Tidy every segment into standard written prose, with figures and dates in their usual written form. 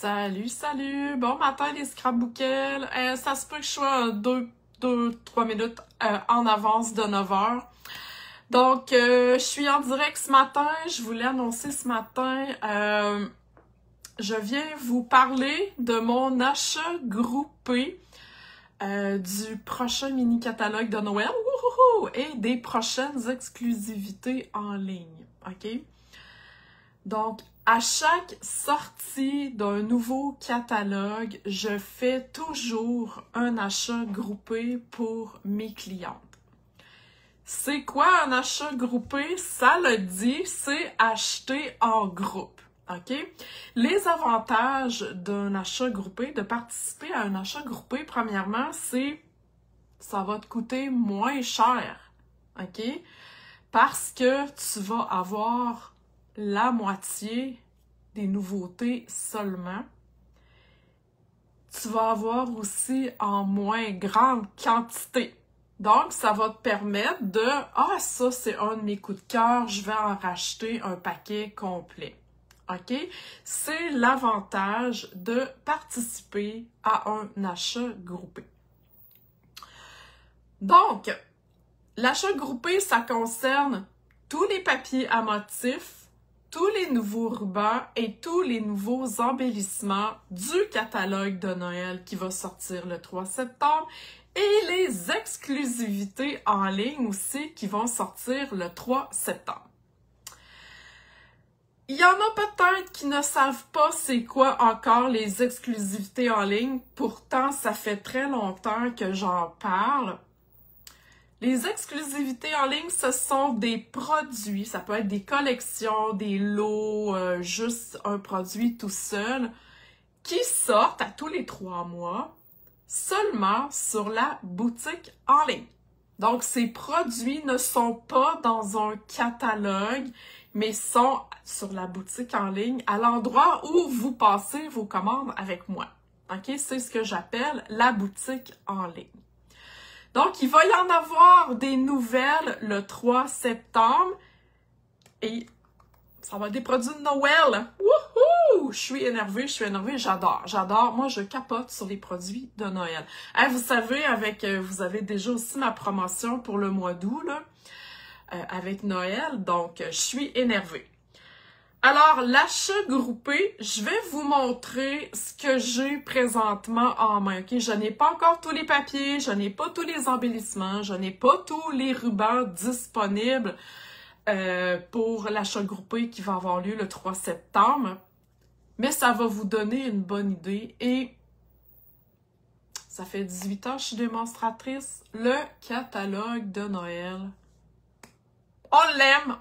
Salut, salut! Bon matin les scrapbookels. Ça se peut que je sois 2-3 minutes en avance de 9 heures. Donc, je suis en direct ce matin. Je voulais annoncer ce matin, je viens vous parler de mon achat groupé du prochain mini-catalogue de Noël et des prochaines exclusivités en ligne. OK? Donc, à chaque sortie d'un nouveau catalogue, je fais toujours un achat groupé pour mes clientes. C'est quoi un achat groupé? Ça le dit, c'est acheter en groupe. OK? Les avantages d'un achat groupé, de participer à un achat groupé, premièrement, c'est ça va te coûter moins cher. OK? Parce que tu vas avoir la moitié des nouveautés seulement. Tu vas avoir aussi en moins grande quantité. Donc, ça va te permettre de « Ah, ça, c'est un de mes coups de cœur, je vais en racheter un paquet complet. » OK? C'est l'avantage de participer à un achat groupé. Donc, l'achat groupé, ça concerne tous les papiers à motifs, tous les nouveaux rubans et tous les nouveaux embellissements du catalogue de Noël qui va sortir le 3 septembre et les exclusivités en ligne aussi qui vont sortir le 3 septembre. Il y en a peut-être qui ne savent pas c'est quoi encore les exclusivités en ligne, pourtant ça fait très longtemps que j'en parle. Les exclusivités en ligne, ce sont des produits, ça peut être des collections, des lots, juste un produit tout seul, qui sortent à tous les 3 mois seulement sur la boutique en ligne. Donc, ces produits ne sont pas dans un catalogue, mais sont sur la boutique en ligne, à l'endroit où vous passez vos commandes avec moi. OK? C'est ce que j'appelle la boutique en ligne. Donc, il va y en avoir des nouvelles le 3 septembre et ça va être des produits de Noël. Wouhou! Je suis énervée, j'adore. Moi, je capote sur les produits de Noël. Hein, vous savez, vous avez déjà aussi ma promotion pour le mois d'août, là, avec Noël, donc je suis énervée. Alors, l'achat groupé, je vais vous montrer ce que j'ai présentement en main. Okay? Je n'ai pas encore tous les papiers, je n'ai pas tous les embellissements, je n'ai pas tous les rubans disponibles pour l'achat groupé qui va avoir lieu le 3 septembre. Mais ça va vous donner une bonne idée. Et ça fait 18 ans que je suis démonstratrice. Le catalogue de Noël.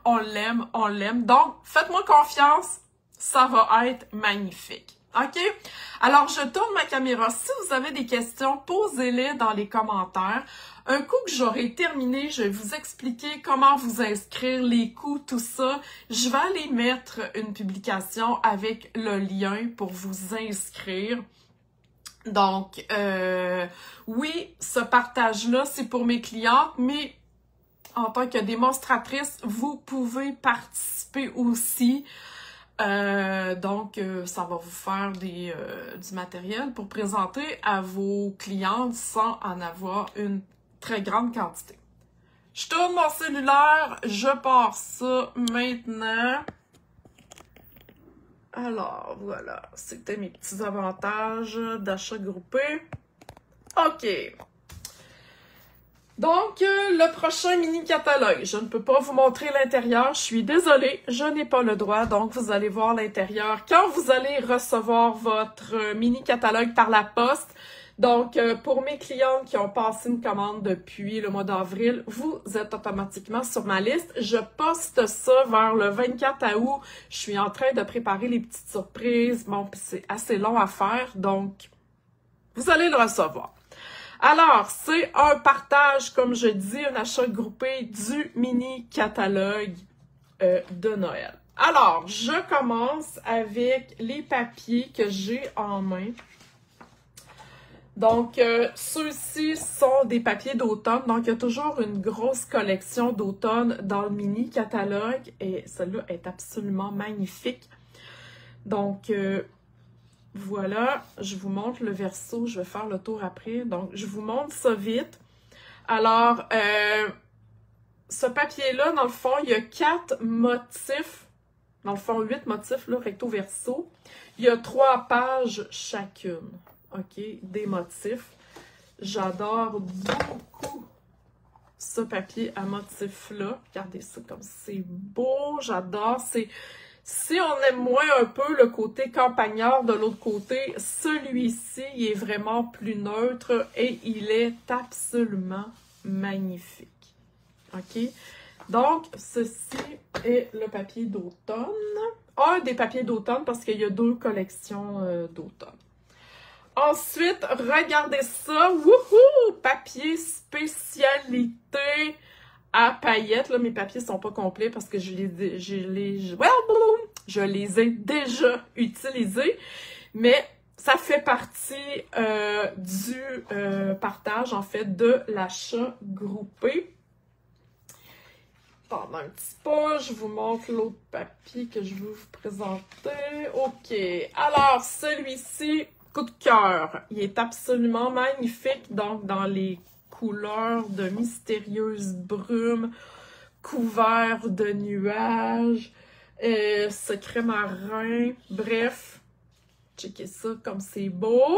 On l'aime. Donc, faites-moi confiance, ça va être magnifique. OK? Alors, je tourne ma caméra. Si vous avez des questions, posez-les dans les commentaires. Un coup que j'aurai terminé, je vais vous expliquer comment vous inscrire, les coûts, tout ça. Je vais aller mettre une publication avec le lien pour vous inscrire. Donc, oui, ce partage-là, c'est pour mes clientes, mais en tant que démonstratrice, vous pouvez participer aussi. Donc, ça va vous faire du matériel pour présenter à vos clientes sans en avoir une très grande quantité. Je tourne mon cellulaire, je pars ça maintenant. Alors, voilà, c'était mes petits avantages d'achat groupé. OK. Donc, le prochain mini-catalogue, je ne peux pas vous montrer l'intérieur, je suis désolée, je n'ai pas le droit, donc vous allez voir l'intérieur quand vous allez recevoir votre mini-catalogue par la poste. Donc, pour mes clientes qui ont passé une commande depuis le mois d'avril, vous êtes automatiquement sur ma liste. Je poste ça vers le 24 août. Je suis en train de préparer les petites surprises. Bon, c'est assez long à faire, donc vous allez le recevoir. Alors, c'est un partage, comme je dis, un achat groupé du mini-catalogue de Noël. Alors, je commence avec les papiers que j'ai en main. Donc, ceux-ci sont des papiers d'automne. Donc, il y a toujours une grosse collection d'automne dans le mini-catalogue. Et celle-là est absolument magnifique. Donc, voilà, je vous montre le verso, je vais faire le tour après. Donc, je vous montre ça vite. Alors, ce papier-là, dans le fond, il y a 4 motifs. Dans le fond, 8 motifs, là, recto verso. Il y a 3 pages chacune. OK? Des motifs. J'adore beaucoup ce papier à motifs-là. Regardez ça comme c'est beau. J'adore. Si on aime moins un peu le côté campagnard de l'autre côté, celui-ci, il est vraiment plus neutre et il est absolument magnifique. OK? Donc, ceci est le papier d'automne. Un des papiers d'automne parce qu'il y a 2 collections d'automne. Ensuite, regardez ça. Wouhou! Papier spécialité à paillettes. Là, mes papiers sont pas complets parce que je les ai déjà utilisés. Mais ça fait partie du partage, en fait, de l'achat groupé. Pendant un petit peu, je vous montre l'autre papier que je veux vous présenter. OK. Alors, celui-ci, coup de cœur. Il est absolument magnifique. Donc, dans les couleurs de mystérieuse brume, couvert de nuages, secret marin. Bref, checkez ça comme c'est beau.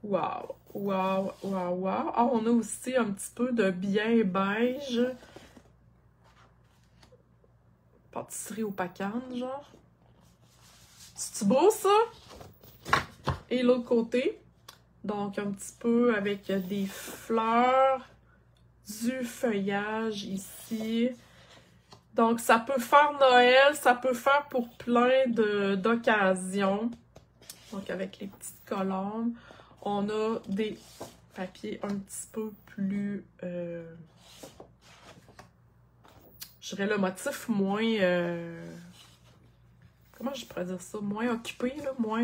Wow! Wow, wow, wow. Ah, on a aussi un petit peu de bien beige. Pâtisserie au pacane, genre. C'est-tu beau, ça? Et l'autre côté. Donc, un petit peu avec des fleurs, du feuillage ici. Donc, ça peut faire Noël, ça peut faire pour plein d'occasions. Donc, avec les petites colombes. On a des papiers un petit peu plus, je dirais le motif moins, comment je pourrais dire ça, moins occupé, là, moins,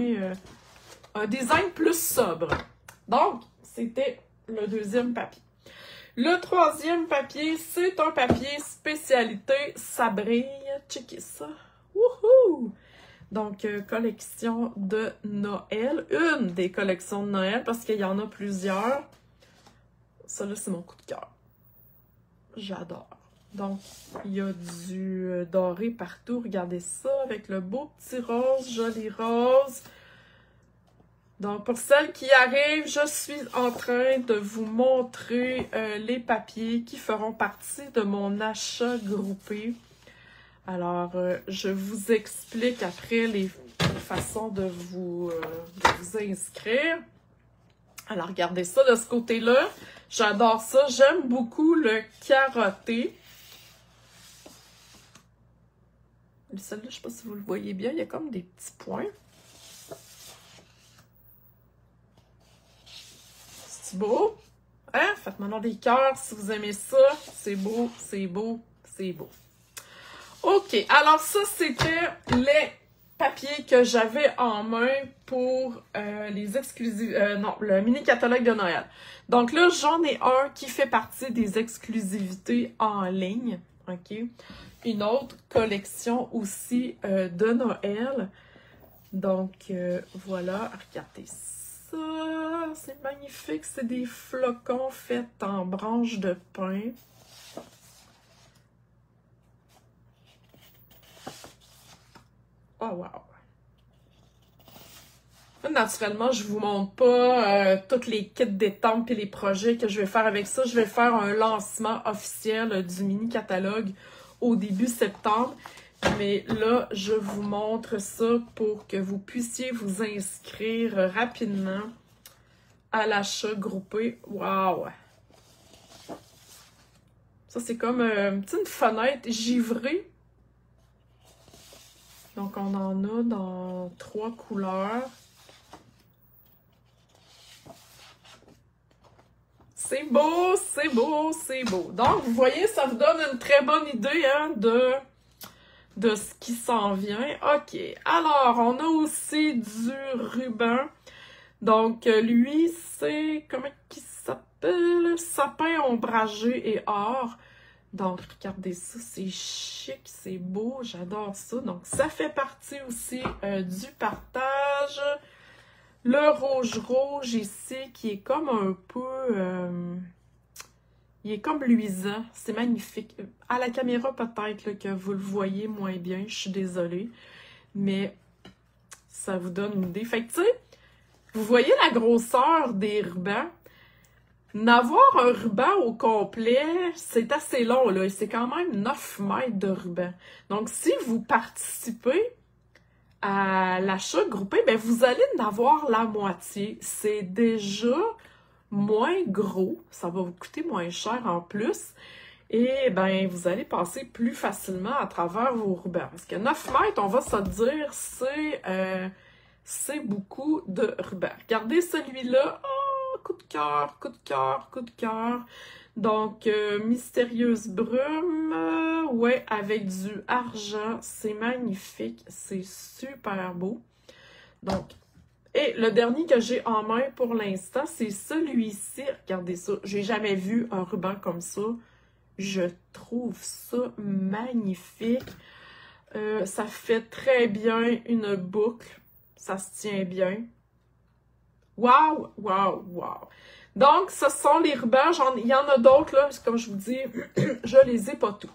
un design plus sobre. Donc, c'était le deuxième papier. Le troisième papier, c'est un papier spécialité Sabrille. Checkez ça. Wouhou! Donc, collection de Noël. Une des collections de Noël, parce qu'il y en a plusieurs. Ça, là, c'est mon coup de cœur. J'adore. Donc, il y a du doré partout. Regardez ça, avec le beau petit rose, joli rose. Donc, pour celles qui arrivent, je suis en train de vous montrer les papiers qui feront partie de mon achat groupé. Alors, je vous explique après les façons de vous inscrire. Alors, regardez ça de ce côté-là. J'adore ça. J'aime beaucoup le carotté. Celle-là, je ne sais pas si vous le voyez bien, il y a comme des petits points. C'est beau? Hein? Faites-moi donc des cœurs si vous aimez ça. C'est beau, c'est beau, c'est beau. OK, alors ça, c'était les papiers que j'avais en main pour les exclusifs... non, le mini-catalogue de Noël. Donc là, j'en ai un qui fait partie des exclusivités en ligne, OK? Une autre collection aussi de Noël. Donc, voilà, regardez ça. C'est magnifique, c'est des flocons faits en branches de pin. Oh, wow! Naturellement, je vous montre pas toutes les kits d'étampes et les projets que je vais faire avec ça. Je vais faire un lancement officiel du mini-catalogue au début septembre. Mais là, je vous montre ça pour que vous puissiez vous inscrire rapidement à l'achat groupé. Wow! Ça, c'est comme une petite fenêtre givrée. Donc, on en a dans 3 couleurs. C'est beau, c'est beau, c'est beau. Donc, vous voyez, ça vous donne une très bonne idée hein, de ce qui s'en vient. OK. Alors, on a aussi du ruban. Donc, lui, c'est... Comment il s'appelle? Sapin ombragé et or. Donc, regardez ça, c'est chic, c'est beau, j'adore ça. Donc, ça fait partie aussi du partage. Le rouge ici, qui est comme un peu... il est comme luisant, c'est magnifique. À la caméra, peut-être là, que vous le voyez moins bien, je suis désolée. Mais ça vous donne une idée. Fait que, tu sais, vous voyez la grosseur des rubans? N'avoir un ruban au complet, c'est assez long, là. C'est quand même 9 mètres de ruban. Donc, si vous participez à l'achat groupé, ben vous allez en avoir la moitié. C'est déjà moins gros. Ça va vous coûter moins cher en plus. Et ben vous allez passer plus facilement à travers vos rubans. Parce que 9 mètres, on va se dire, c'est beaucoup de rubans. Regardez celui-là. Oh, coup de cœur, coup de cœur, coup de cœur. Donc, mystérieuse brume, ouais, avec du argent. C'est magnifique, c'est super beau. Donc, et le dernier que j'ai en main pour l'instant, c'est celui-ci. Regardez ça, j'ai jamais vu un ruban comme ça. Je trouve ça magnifique. Ça fait très bien une boucle. Ça se tient bien. Wow, wow, wow. Donc, ce sont les rubans. Il y en a d'autres, là. Comme je vous dis, je les ai pas tous.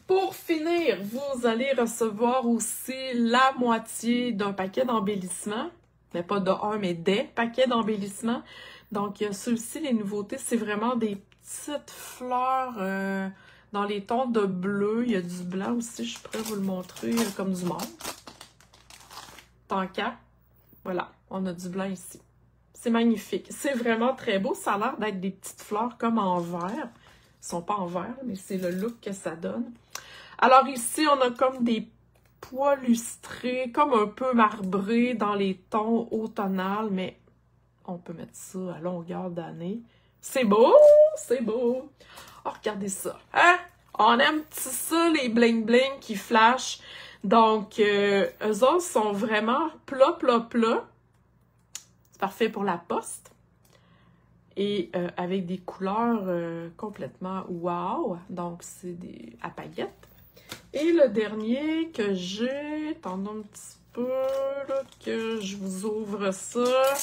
Pour finir, vous allez recevoir aussi la moitié d'un paquet d'embellissements. Mais pas de un, mais des paquets d'embellissements. Donc, ceux-ci, les nouveautés, c'est vraiment des petites fleurs dans les tons de bleu. Il y a du blanc aussi, je pourrais vous le montrer comme du mauve. Tant qu'à. Voilà, on a du blanc ici. C'est magnifique. C'est vraiment très beau. Ça a l'air d'être des petites fleurs comme en vert. Ils ne sont pas en vert, mais c'est le look que ça donne. Alors ici, on a comme des pois lustrés, comme un peu marbrés dans les tons automnales, mais on peut mettre ça à longueur d'année. C'est beau, c'est beau. Oh, regardez ça. Hein? On aime ça, les bling-bling qui flashent. Donc, eux autres sont vraiment plats, plats, plats. C'est parfait pour la poste. Et avec des couleurs complètement wow. Donc, c'est des à paillettes. Et le dernier que j'ai, attendez un petit peu, là, que je vous ouvre ça.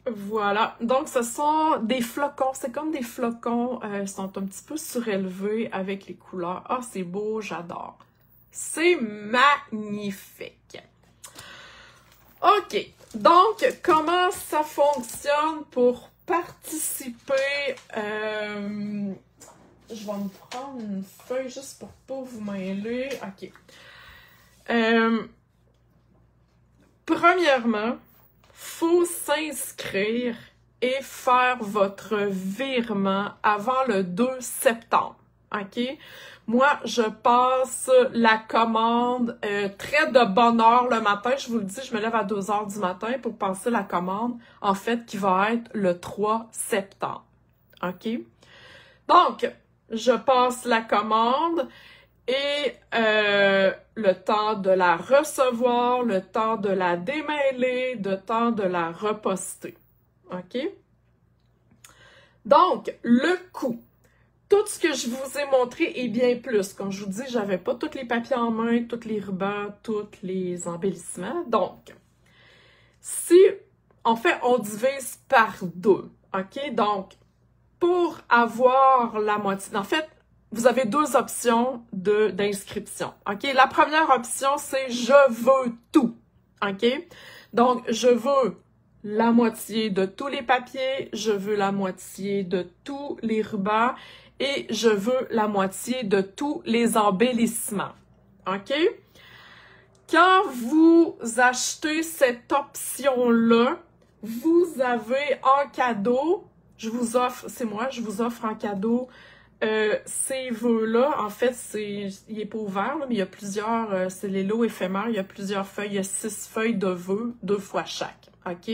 Voilà, donc ce sont des flocons, c'est comme des flocons, ils sont un petit peu surélevés avec les couleurs. Ah, c'est beau, j'adore. C'est magnifique. OK, donc comment ça fonctionne pour participer? Je vais me prendre une feuille juste pour pas vous mêler. OK. Premièrement, faut s'inscrire et faire votre virement avant le 2 septembre. OK? Moi, je passe la commande très de bonne heure le matin. Je vous le dis, je me lève à 2 heures du matin pour passer la commande, en fait, qui va être le 3 septembre. OK? Donc, je passe la commande et le temps de la recevoir, le temps de la démêler, le temps de la reposter. OK? Donc, le coût. Tout ce que je vous ai montré et bien plus. Comme je vous dis, j'avais pas tous les papiers en main, tous les rubans, tous les embellissements. Donc, si, en fait, on divise par 2. OK? Donc, pour avoir la moitié, en fait, vous avez 2 options d'inscription. OK? La première option, c'est « Je veux tout ». OK? Donc, je veux la moitié de tous les papiers, je veux la moitié de tous les rubans et je veux la moitié de tous les embellissements. OK? Quand vous achetez cette option-là, vous avez en cadeau, je vous offre en cadeau ces vœux-là. En fait, il est pas ouvert, là, mais il y a plusieurs, c'est les lots éphémères, il y a plusieurs feuilles, il y a 6 feuilles de vœux, 2 fois chaque. OK?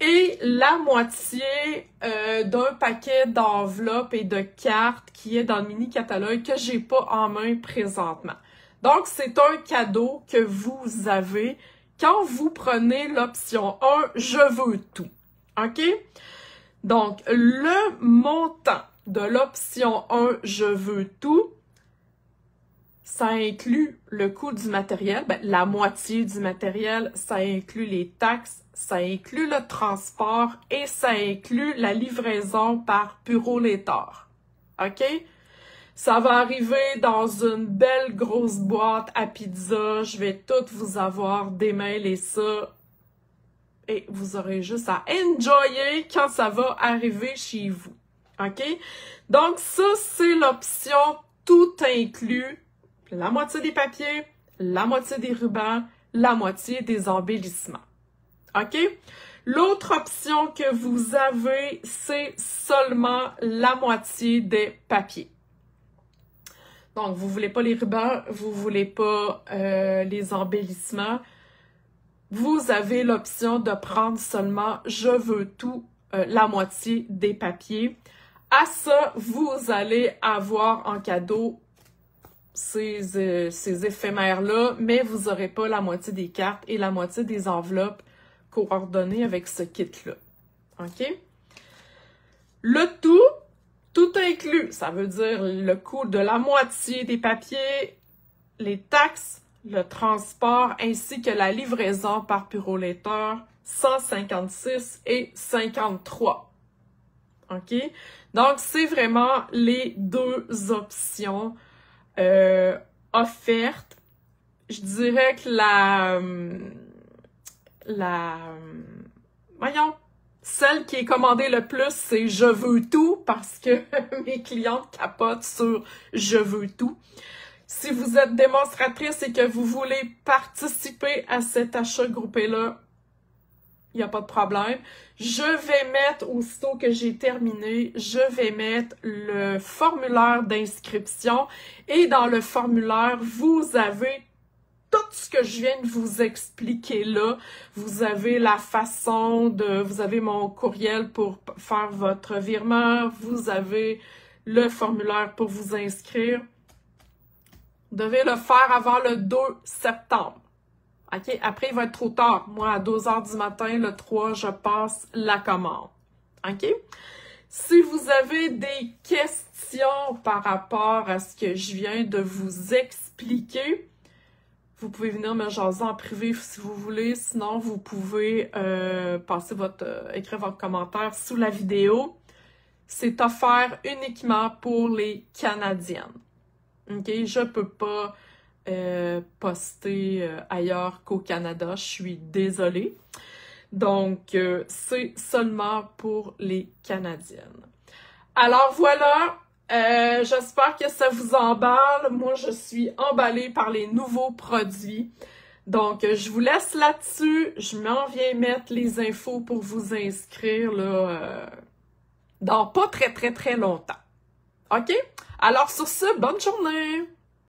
Et la moitié d'un paquet d'enveloppes et de cartes qui est dans le mini-catalogue que j'ai pas en main présentement. Donc, c'est un cadeau que vous avez quand vous prenez l'option 1 « Je veux tout ». OK? Donc, le montant de l'option 1, je veux tout, ça inclut le coût du matériel, la moitié du matériel, ça inclut les taxes, ça inclut le transport et ça inclut la livraison par Purolator. OK? Ça va arriver dans une belle grosse boîte à pizza. Je vais tout vous avoir démêlé ça. Et vous aurez juste à enjoyer quand ça va arriver chez vous. OK? Donc, ça, c'est l'option tout inclus. La moitié des papiers, la moitié des rubans, la moitié des embellissements. OK? L'autre option que vous avez, c'est seulement la moitié des papiers. Donc, vous voulez pas les rubans, vous voulez pas les embellissements. Vous avez l'option de prendre seulement « Je veux tout », la moitié des papiers. À ça, vous allez avoir en cadeau ces éphémères-là, mais vous n'aurez pas la moitié des cartes et la moitié des enveloppes coordonnées avec ce kit-là. OK? Le tout inclus, ça veut dire le coût de la moitié des papiers, les taxes, le transport ainsi que la livraison par Purolator, 156 et 53. OK? Donc, c'est vraiment les deux options offertes. Je dirais que celle qui est commandée le plus, c'est « Je veux tout » parce que mes clientes capotent sur « Je veux tout ». Si vous êtes démonstratrice et que vous voulez participer à cet achat groupé-là, il n'y a pas de problème. Je vais mettre, aussitôt que j'ai terminé, je vais mettre le formulaire d'inscription. Et dans le formulaire, vous avez tout ce que je viens de vous expliquer là. Vous avez la façon de... Vous avez mon courriel pour faire votre virement. Vous avez le formulaire pour vous inscrire. Vous devez le faire avant le 2 septembre. OK? Après, il va être trop tard. Moi, à 2 h du matin, le 3, je passe la commande. OK? Si vous avez des questions par rapport à ce que je viens de vous expliquer, vous pouvez venir me jaser en privé si vous voulez. Sinon, vous pouvez écrire votre commentaire sous la vidéo. C'est offert uniquement pour les Canadiennes. OK? Je peux pas poster ailleurs qu'au Canada. Je suis désolée. Donc, c'est seulement pour les Canadiennes. Alors voilà, j'espère que ça vous emballe. Moi, je suis emballée par les nouveaux produits. Donc, je vous laisse là-dessus. Je m'en viens mettre les infos pour vous inscrire là, dans pas très longtemps. OK? Alors sur ce, bonne journée!